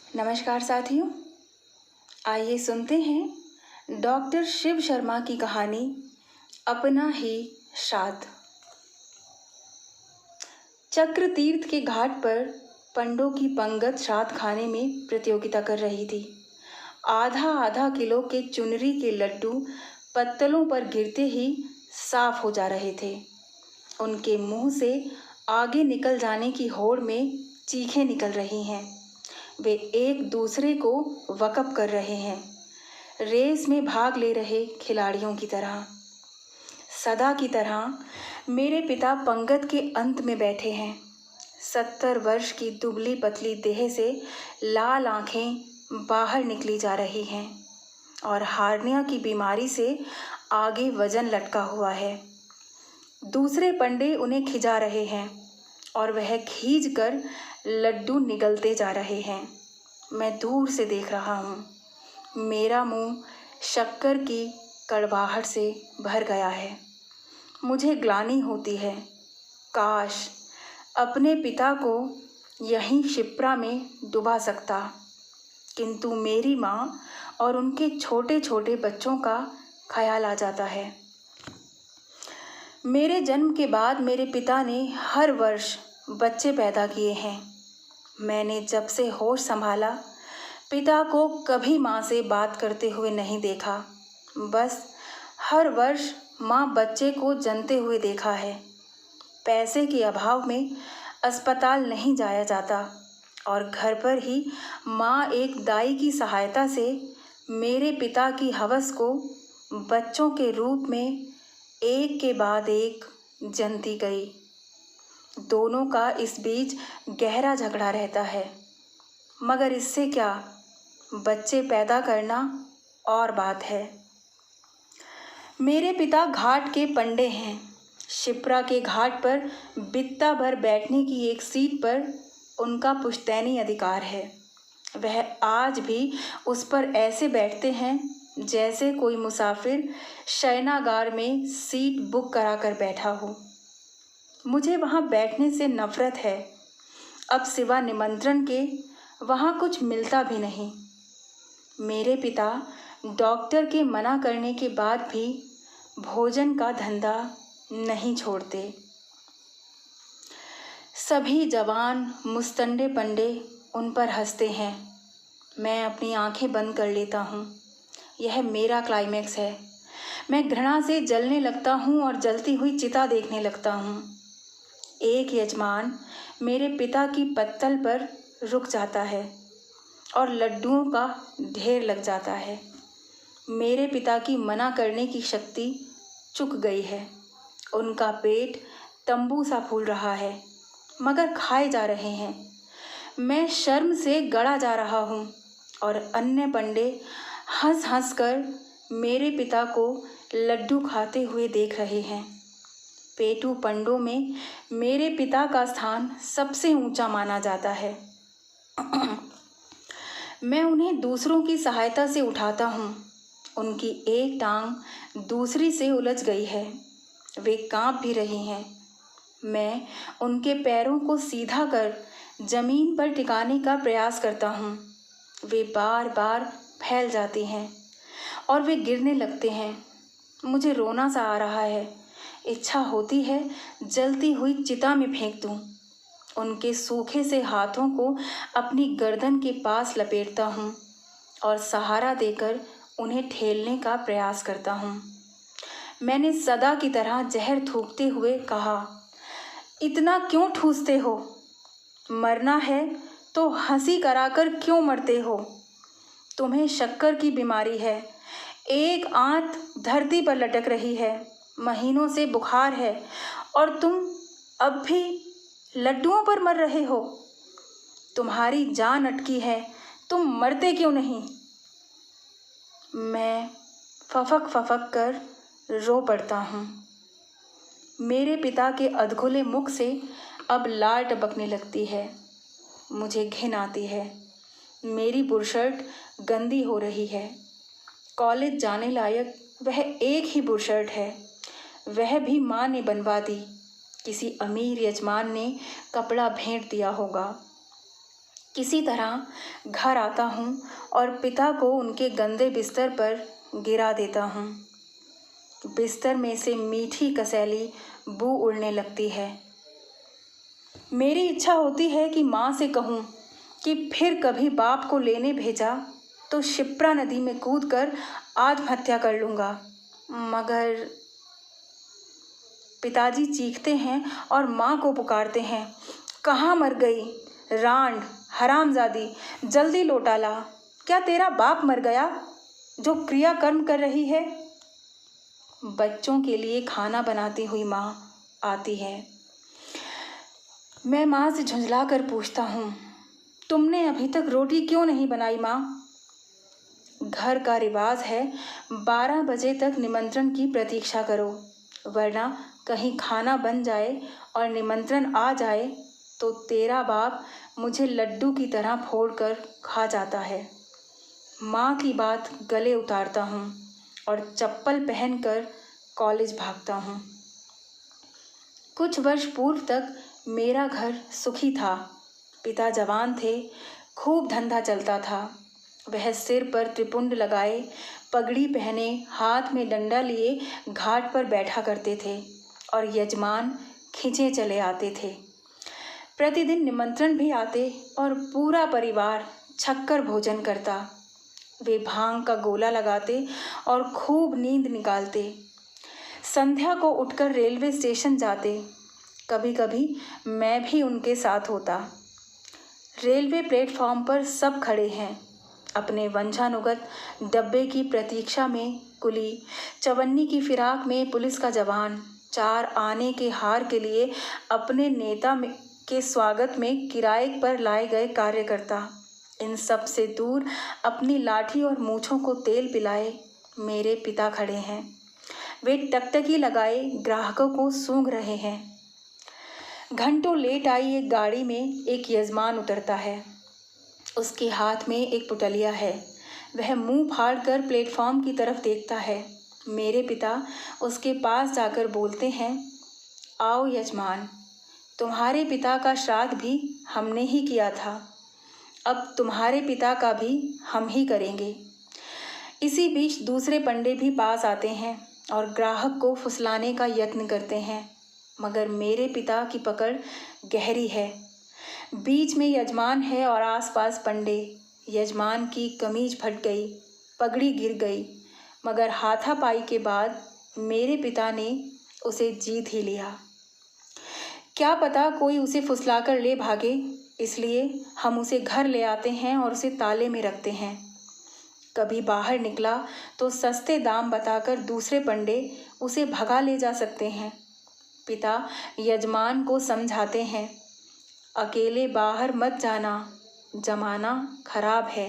नमस्कार साथियों, आइए सुनते हैं डॉक्टर शिव शर्मा की कहानी अपना ही श्राद्ध। चक्र तीर्थ के घाट पर पंडों की पंगत श्राद्ध खाने में प्रतियोगिता कर रही थी। आधा आधा किलो के चुनरी के लड्डू पत्तलों पर गिरते ही साफ हो जा रहे थे। उनके मुंह से आगे निकल जाने की होड़ में चीखें निकल रही हैं। वे एक दूसरे को वक़्फ़ कर रहे हैं, रेस में भाग ले रहे खिलाड़ियों की तरह। सदा की तरह मेरे पिता पंगत के अंत में बैठे हैं। 70 वर्ष की दुबली पतली देह से लाल आंखें बाहर निकली जा रही हैं और हार्निया की बीमारी से आगे वजन लटका हुआ है। दूसरे पंडे उन्हें खिजा रहे हैं और वह खींच कर लड्डू निगलते जा रहे हैं। मैं दूर से देख रहा हूँ। मेरा मुंह शक्कर की कड़वाहट से भर गया है। मुझे ग्लानि होती है। काश अपने पिता को यहीं शिप्रा में डुबा सकता, किंतु मेरी माँ और उनके छोटे छोटे बच्चों का ख्याल आ जाता है। मेरे जन्म के बाद मेरे पिता ने हर वर्ष बच्चे पैदा किए हैं। मैंने जब से होश संभाला पिता को कभी माँ से बात करते हुए नहीं देखा। बस हर वर्ष माँ बच्चे को जनते हुए देखा है। पैसे के अभाव में अस्पताल नहीं जाया जाता और घर पर ही माँ एक दाई की सहायता से मेरे पिता की हवस को बच्चों के रूप में एक के बाद एक जनती गई। दोनों का इस बीच गहरा झगड़ा रहता है, मगर इससे क्या, बच्चे पैदा करना और बात है। मेरे पिता घाट के पंडे हैं। शिप्रा के घाट पर बित्ता भर बैठने की एक सीट पर उनका पुश्तैनी अधिकार है। वह आज भी उस पर ऐसे बैठते हैं जैसे कोई मुसाफिर शयनागार में सीट बुक करा कर बैठा हो। मुझे वहाँ बैठने से नफरत है। अब सिवा निमंत्रण के वहाँ कुछ मिलता भी नहीं। मेरे पिता डॉक्टर के मना करने के बाद भी भोजन का धंधा नहीं छोड़ते। सभी जवान मुस्तंडे पंडे उन पर हंसते हैं। मैं अपनी आंखें बंद कर लेता हूँ। यह मेरा क्लाइमैक्स है। मैं घृणा से जलने लगता हूँ और जलती हुई चिता देखने लगता हूँ। एक यजमान मेरे पिता की पत्तल पर रुक जाता है और लड्डुओं का ढेर लग जाता है। मेरे पिता की मना करने की शक्ति चुक गई है। उनका पेट तंबू सा फूल रहा है, मगर खाए जा रहे हैं। मैं शर्म से गड़ा जा रहा हूँ और अन्य पंडे हंस हंस कर मेरे पिता को लड्डू खाते हुए देख रहे हैं। पेटू पंडों में मेरे पिता का स्थान सबसे ऊंचा माना जाता है। मैं उन्हें दूसरों की सहायता से उठाता हूँ। उनकी एक टांग दूसरी से उलझ गई है। वे कांप भी रही हैं। मैं उनके पैरों को सीधा कर जमीन पर टिकाने का प्रयास करता हूँ। वे बार बार फैल जाती हैं और वे गिरने लगते हैं। मुझे रोना सा आ रहा है। इच्छा होती है जलती हुई चिता में फेंक दूं। उनके सूखे से हाथों को अपनी गर्दन के पास लपेटता हूँ और सहारा देकर उन्हें ठेलने का प्रयास करता हूँ। मैंने सदा की तरह जहर थूकते हुए कहा, इतना क्यों ठूसते हो? मरना है तो हंसी कराकर क्यों मरते हो? तुम्हें शक्कर की बीमारी है। एक आंत धरती पर लटक रही है। महीनों से बुखार है और तुम अब भी लड्डुओं पर मर रहे हो। तुम्हारी जान अटकी है, तुम मरते क्यों नहीं? मैं फफक फफक कर रो पड़ता हूँ। मेरे पिता के अधखुले मुख से अब लार टपकने लगती है। मुझे घिन आती है। मेरी बुरशर्ट गंदी हो रही है। कॉलेज जाने लायक वह एक ही बुरशर्ट है। वह भी माँ ने बनवा दी। किसी अमीर यजमान ने कपड़ा भेंट दिया होगा। किसी तरह घर आता हूँ और पिता को उनके गंदे बिस्तर पर गिरा देता हूँ। बिस्तर में से मीठी कसैली बू उड़ने लगती है। मेरी इच्छा होती है कि माँ से कहूँ कि फिर कभी बाप को लेने भेजा तो शिप्रा नदी में कूदकर आत्महत्या कर लूँगा, मगर पिताजी चीखते हैं और माँ को पुकारते हैं, कहाँ मर गई रांड, हरामजादी, जल्दी लौटा ला। क्या तेरा बाप मर गया जो क्रियाकर्म कर रही है? बच्चों के लिए खाना बनाती हुई माँ आती है। मैं माँ से झुंझला कर पूछता हूँ, तुमने अभी तक रोटी क्यों नहीं बनाई माँ? घर का रिवाज है 12 बजे तक निमंत्रण की प्रतीक्षा करो, वरना कहीं खाना बन जाए और निमंत्रण आ जाए तो तेरा बाप मुझे लड्डू की तरह फोड़कर खा जाता है। माँ की बात गले उतारता हूँ और चप्पल पहनकर कॉलेज भागता हूँ। कुछ वर्ष पूर्व तक मेरा घर सुखी था। पिता जवान थे, खूब धंधा चलता था। वह सिर पर त्रिपुंड लगाए, पगड़ी पहने, हाथ में डंडा लिए घाट पर बैठा करते थे और यजमान खींचे चले आते थे। प्रतिदिन निमंत्रण भी आते और पूरा परिवार छक्कर भोजन करता। वे भांग का गोला लगाते और खूब नींद निकालते। संध्या को उठकर रेलवे स्टेशन जाते। कभी कभी मैं भी उनके साथ होता। रेलवे प्लेटफॉर्म पर सब खड़े हैं, अपने वंशानुगत डब्बे की प्रतीक्षा में। कुली, चवन्नी की फिराक में पुलिस का जवान, 4 आने के हार के लिए अपने नेता के स्वागत में किराए पर लाए गए कार्यकर्ता, इन सब से दूर अपनी लाठी और मूँछों को तेल पिलाए मेरे पिता खड़े हैं। वे टकटकी लगाए ग्राहकों को सूंघ रहे हैं। घंटों लेट आई एक गाड़ी में एक यजमान उतरता है। उसके हाथ में एक पुटलिया है। वह मुंह फाड़कर प्लेटफॉर्म की तरफ देखता है। मेरे पिता उसके पास जाकर बोलते हैं, आओ यजमान, तुम्हारे पिता का श्राद्ध भी हमने ही किया था, अब तुम्हारे पिता का भी हम ही करेंगे। इसी बीच दूसरे पंडे भी पास आते हैं और ग्राहक को फुसलाने का यत्न करते हैं, मगर मेरे पिता की पकड़ गहरी है। बीच में यजमान है और आसपास पंडे। यजमान की कमीज फट गई, पगड़ी गिर गई, मगर हाथापाई के बाद मेरे पिता ने उसे जीत ही लिया। क्या पता कोई उसे फुसलाकर ले भागे, इसलिए हम उसे घर ले आते हैं और उसे ताले में रखते हैं। कभी बाहर निकला तो सस्ते दाम बताकर दूसरे पंडे उसे भगा ले जा सकते हैं। पिता यजमान को समझाते हैं, अकेले बाहर मत जाना, जमाना खराब है।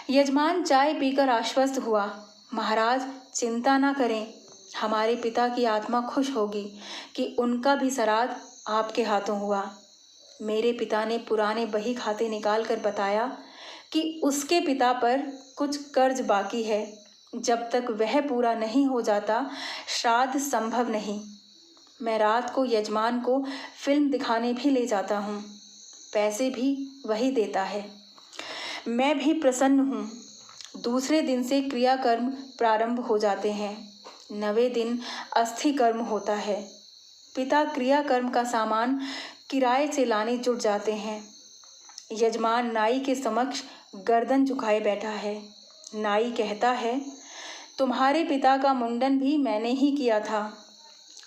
यजमान चाय पीकर आश्वस्त हुआ, महाराज चिंता ना करें, हमारे पिता की आत्मा खुश होगी कि उनका भी श्राद्ध आपके हाथों हुआ। मेरे पिता ने पुराने बही खाते निकाल कर बताया कि उसके पिता पर कुछ कर्ज बाकी है, जब तक वह पूरा नहीं हो जाता श्राद्ध संभव नहीं। मैं रात को यजमान को फिल्म दिखाने भी ले जाता हूँ, पैसे भी वही देता है। मैं भी प्रसन्न हूँ। दूसरे दिन से क्रियाकर्म प्रारंभ हो जाते हैं। 9वें दिन अस्थि कर्म होता है। पिता क्रियाकर्म का सामान किराए से लाने जुट जाते हैं। यजमान नाई के समक्ष गर्दन झुकाए बैठा है। नाई कहता है, तुम्हारे पिता का मुंडन भी मैंने ही किया था,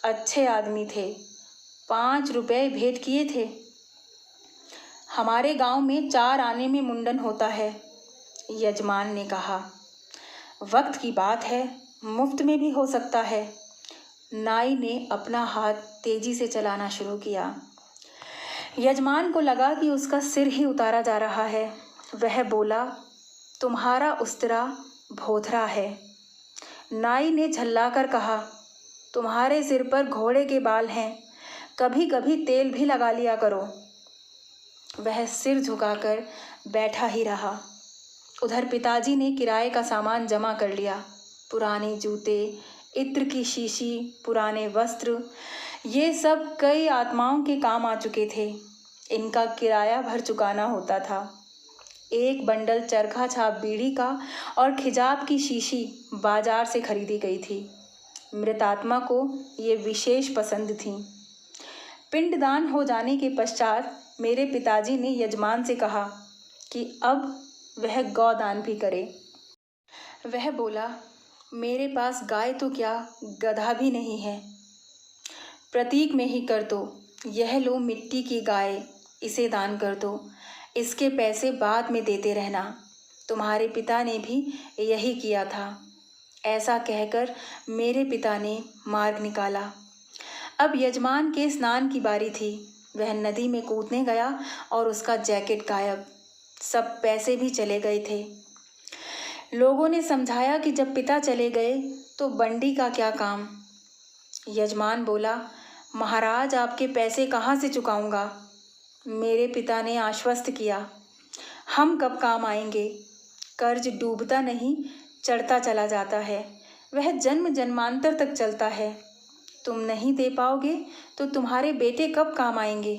अच्छे आदमी थे, 5 रुपए भेंट किए थे। हमारे गांव में 4 आने में मुंडन होता है, यजमान ने कहा। वक्त की बात है, मुफ्त में भी हो सकता है। नाई ने अपना हाथ तेजी से चलाना शुरू किया। यजमान को लगा कि उसका सिर ही उतारा जा रहा है। वह बोला, तुम्हारा उस्तरा भोथरा है। नाई ने झल्लाकर कहा, तुम्हारे सिर पर घोड़े के बाल हैं, कभी कभी तेल भी लगा लिया करो। वह सिर झुकाकर बैठा ही रहा। उधर पिताजी ने किराए का सामान जमा कर लिया। पुराने जूते, इत्र की शीशी, पुराने वस्त्र, ये सब कई आत्माओं के काम आ चुके थे। इनका किराया भर चुकाना होता था। एक बंडल चरखा छाप बीड़ी का और खिजाब की शीशी बाजार से खरीदी गई थी। मृतात्मा को ये विशेष पसंद थी। पिंडदान हो जाने के पश्चात मेरे पिताजी ने यजमान से कहा कि अब वह गौदान भी करे। वह बोला, मेरे पास गाय तो क्या, गधा भी नहीं है। प्रतीक में ही कर दो। यह लो मिट्टी की गाय, इसे दान कर दो। इसके पैसे बाद में देते रहना। तुम्हारे पिता ने भी यही किया था। ऐसा कहकर मेरे पिता ने मार्ग निकाला। अब यजमान के स्नान की बारी थी। वह नदी में कूदने गया और उसका जैकेट गायब। सब पैसे भी चले गए थे। लोगों ने समझाया कि जब पिता चले गए तो बंडी का क्या काम। यजमान बोला, महाराज आपके पैसे कहाँ से चुकाऊंगा। मेरे पिता ने आश्वस्त किया, हम कब काम आएंगे। कर्ज डूबता नहीं, चढ़ता चला जाता है। वह जन्म जन्मांतर तक चलता है। तुम नहीं दे पाओगे तो तुम्हारे बेटे कब काम आएंगे।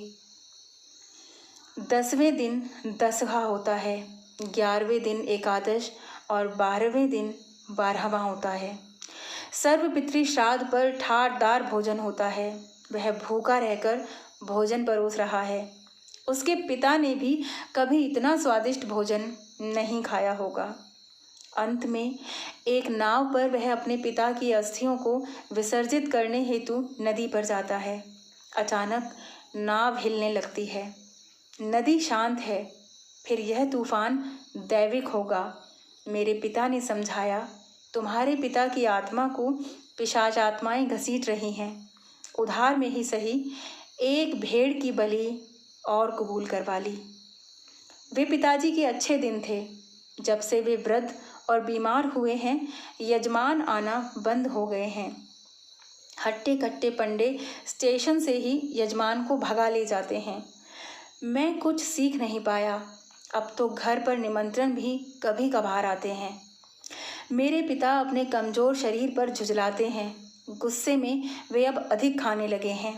10वें दिन दसगां होता है, 11वें दिन एकादश और 12वें दिन 12वां होता है। सर्वपितृ श्राद्ध पर ठाटदार भोजन होता है। वह भूखा रहकर भोजन परोस रहा है। उसके पिता ने भी कभी इतना स्वादिष्ट भोजन नहीं खाया होगा। अंत में एक नाव पर वह अपने पिता की अस्थियों को विसर्जित करने हेतु नदी पर जाता है। अचानक नाव हिलने लगती है। नदी शांत है। फिर यह तूफान दैविक होगा। मेरे पिता ने समझाया, तुम्हारे पिता की आत्मा को पिशाच आत्माएं घसीट रही हैं। उधार में ही सही एक भेड़ की बलि और कबूल करवा ली। वे पिताजी के अच्छे दिन थे। जब से वे वृद्ध और बीमार हुए हैं, यजमान आना बंद हो गए हैं। हट्टे कट्टे पंडे स्टेशन से ही यजमान को भगा ले जाते हैं। मैं कुछ सीख नहीं पाया। अब तो घर पर निमंत्रण भी कभी कभार आते हैं। मेरे पिता अपने कमज़ोर शरीर पर झुंझलाते हैं। गुस्से में वे अब अधिक खाने लगे हैं।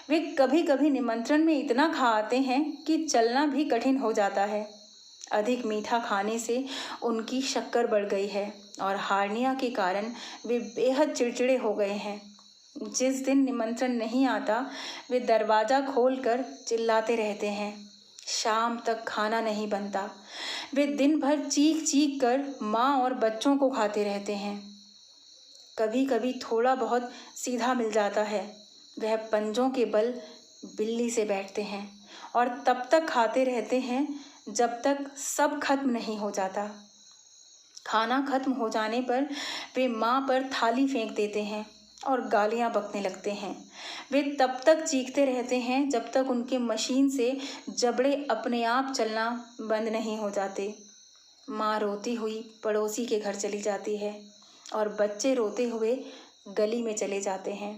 वे कभी कभी निमंत्रण में इतना खा आते हैं कि चलना भी कठिन हो जाता है। अधिक मीठा खाने से उनकी शक्कर बढ़ गई है और हार्निया के कारण वे बेहद चिड़चिड़े हो गए हैं। जिस दिन निमंत्रण नहीं आता, वे दरवाज़ा खोलकर चिल्लाते रहते हैं। शाम तक खाना नहीं बनता। वे दिन भर चीख चीख कर माँ और बच्चों को खाते रहते हैं। कभी कभी थोड़ा बहुत सीधा मिल जाता है। वह पंजों के बल बिल्ली से बैठते हैं और तब तक खाते रहते हैं जब तक सब खत्म नहीं हो जाता। खाना खत्म हो जाने पर वे माँ पर थाली फेंक देते हैं और गालियाँ बकने लगते हैं। वे तब तक चीखते रहते हैं जब तक उनके मशीन से जबड़े अपने आप चलना बंद नहीं हो जाते। माँ रोती हुई पड़ोसी के घर चली जाती है और बच्चे रोते हुए गली में चले जाते हैं।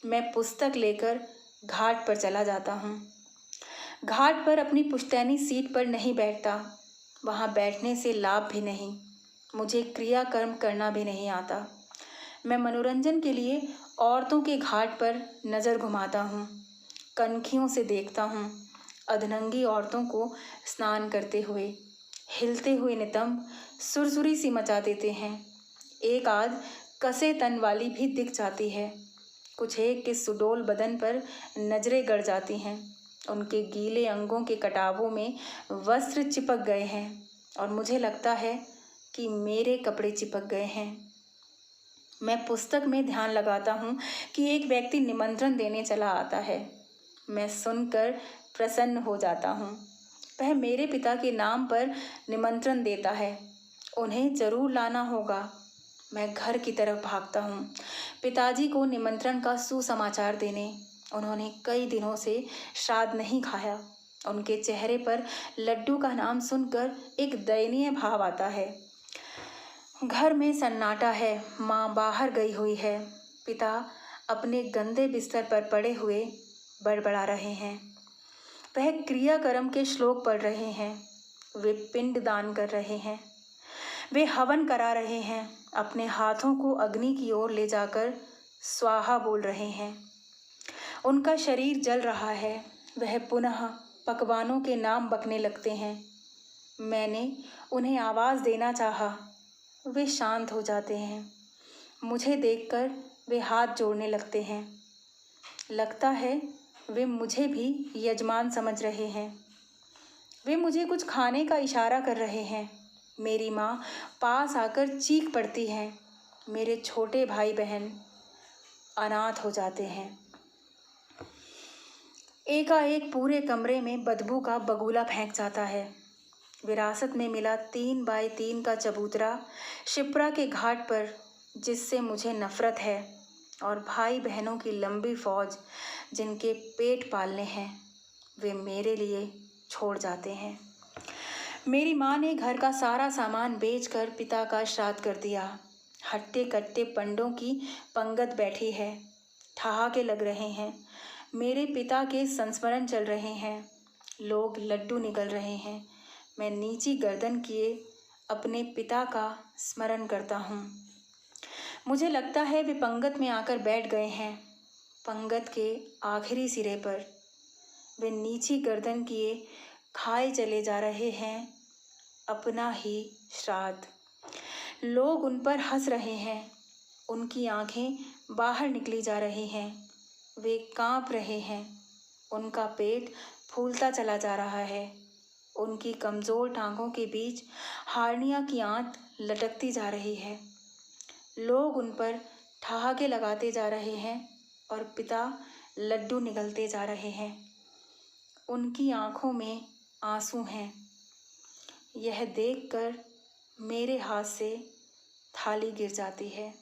मैं पुस्तक लेकर घाट पर चला जाता हूँ। घाट पर अपनी पुश्तैनी सीट पर नहीं बैठता। वहाँ बैठने से लाभ भी नहीं। मुझे क्रियाकर्म करना भी नहीं आता। मैं मनोरंजन के लिए औरतों के घाट पर नज़र घुमाता हूँ। कनखियों से देखता हूँ अधनंगी औरतों को स्नान करते हुए। हिलते हुए नितंब सुरसुरी सी मचा देते हैं। एक आध कसे तन वाली भी दिख जाती है। कुछ एक के सुडोल बदन पर नजरें गड़ जाती हैं। उनके गीले अंगों के कटावों में वस्त्र चिपक गए हैं और मुझे लगता है कि मेरे कपड़े चिपक गए हैं। मैं पुस्तक में ध्यान लगाता हूँ कि एक व्यक्ति निमंत्रण देने चला आता है। मैं सुनकर प्रसन्न हो जाता हूँ। वह मेरे पिता के नाम पर निमंत्रण देता है। उन्हें जरूर लाना होगा। मैं घर की तरफ भागता हूँ पिताजी को निमंत्रण का सुसमाचार देने। उन्होंने कई दिनों से श्राद्ध नहीं खाया। उनके चेहरे पर लड्डू का नाम सुनकर एक दयनीय भाव आता है। घर में सन्नाटा है। माँ बाहर गई हुई है। पिता अपने गंदे बिस्तर पर पड़े हुए बड़बड़ा रहे हैं। वह क्रियाकर्म के श्लोक पढ़ रहे हैं। वे पिंड दान कर रहे हैं। वे हवन करा रहे हैं। अपने हाथों को अग्नि की ओर ले जाकर स्वाहा बोल रहे हैं। उनका शरीर जल रहा है। वह पुनः पकवानों के नाम बकने लगते हैं। मैंने उन्हें आवाज़ देना चाहा, वे शांत हो जाते हैं। मुझे देखकर वे हाथ जोड़ने लगते हैं। लगता है वे मुझे भी यजमान समझ रहे हैं। वे मुझे कुछ खाने का इशारा कर रहे हैं। मेरी माँ पास आकर चीख पड़ती है। मेरे छोटे भाई बहन अनाथ हो जाते हैं। एकाएक पूरे कमरे में बदबू का बगुला फेंक जाता है। विरासत में मिला 3 बाय 3 का चबूतरा शिप्रा के घाट पर, जिससे मुझे नफरत है, और भाई बहनों की लंबी फौज जिनके पेट पालने हैं, वे मेरे लिए छोड़ जाते हैं। मेरी माँ ने घर का सारा सामान बेचकर पिता का श्राद्ध कर दिया। हट्टे कट्टे पंडों की पंगत बैठी है। ठहाके लग रहे हैं। मेरे पिता के संस्मरण चल रहे हैं। लोग लड्डू निगल रहे हैं। मैं नीची गर्दन किए अपने पिता का स्मरण करता हूँ। मुझे लगता है वे पंगत में आकर बैठ गए हैं, पंगत के आखिरी सिरे पर। वे नीची गर्दन किए खाए चले जा रहे हैं अपना ही श्राद्ध। लोग उन पर हंस रहे हैं। उनकी आंखें बाहर निकली जा रही हैं। वे कांप रहे हैं। उनका पेट फूलता चला जा रहा है। उनकी कमज़ोर टांगों के बीच हार्निया की आंत लटकती जा रही है। लोग उन पर ठहाके लगाते जा रहे हैं और पिता लड्डू निगलते जा रहे हैं। उनकी आंखों में आंसू हैं। यह देखकर मेरे हाथ से थाली गिर जाती है।